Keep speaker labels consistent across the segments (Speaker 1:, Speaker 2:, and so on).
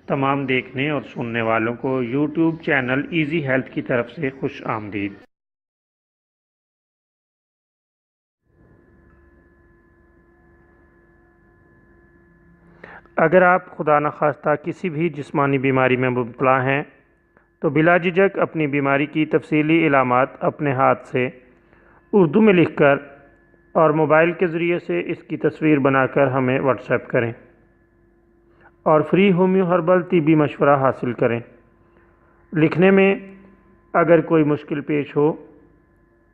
Speaker 1: तमाम देखने और सुनने वालों को यूट्यूब चैनल इजी हेल्थ की तरफ से खुश आमदीद। अगर आप खुदा न खास्ता किसी भी जिस्मानी बीमारी में मुब्तला हैं तो बिला झिझक अपनी बीमारी की तफसीली इलामात अपने हाथ से उर्दू में लिखकर और मोबाइल के ज़रिए से इसकी तस्वीर बनाकर हमें व्हाट्सएप करें और फ्री होम्यो हर्बल तिब्बी मशवरा हासिल करें। लिखने में अगर कोई मुश्किल पेश हो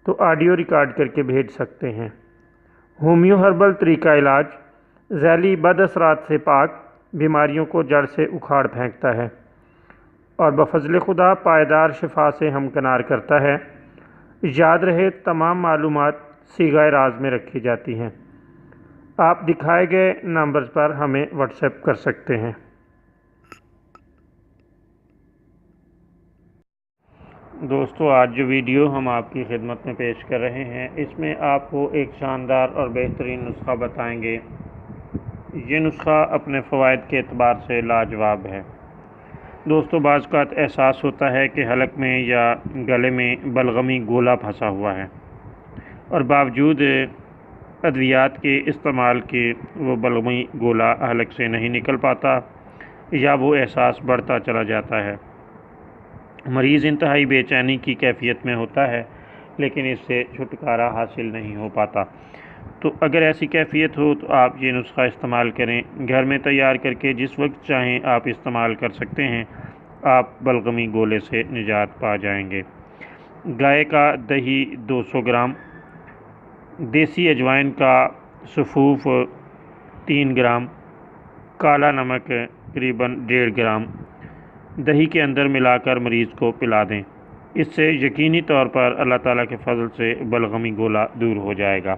Speaker 1: तो ऑडियो रिकॉर्ड करके भेज सकते हैं। होम्यो हर्बल तरीका इलाज ज़ैली बदअसरात से पाक बीमारियों को जड़ से उखाड़ फेंकता है और बफज़ल खुदा पायदार शिफा से हमकनार करता है। याद रहे तमाम मालूमात सीगा राज में रखी जाती हैं। आप दिखाए गए नंबर्स पर हमें व्हाट्सएप कर सकते हैं। दोस्तों, आज जो वीडियो हम आपकी खिदमत में पेश कर रहे हैं इसमें आपको एक शानदार और बेहतरीन नुस्खा बताएंगे। ये नुस्खा अपने फ़वाइद के एतबार से लाजवाब है। दोस्तों, बाज़ का एहसास होता है कि हलक में या गले में बलगमी गोला फंसा हुआ है और बावजूद अद्वियात के इस्तेमाल के वो बलगमी गोला हलक से नहीं निकल पाता या वो एहसास बढ़ता चला जाता है। मरीज़ इंतहाई बेचैनी की कैफियत में होता है लेकिन इससे छुटकारा हासिल नहीं हो पाता। तो अगर ऐसी कैफियत हो तो आप ये नुस्खा इस्तेमाल करें। घर में तैयार करके जिस वक्त चाहें आप इस्तेमाल कर सकते हैं। आप बलगमी गोले से निजात पा जाएंगे। गाय का दही 200 ग्राम, देसी अजवाइन का सफ़ूफ 3 ग्राम, काला नमक करीबन 1.5 ग्राम दही के अंदर मिलाकर मरीज़ को पिला दें। इससे यकीनी तौर पर अल्लाह ताला के फजल से बलगमी गोला दूर हो जाएगा।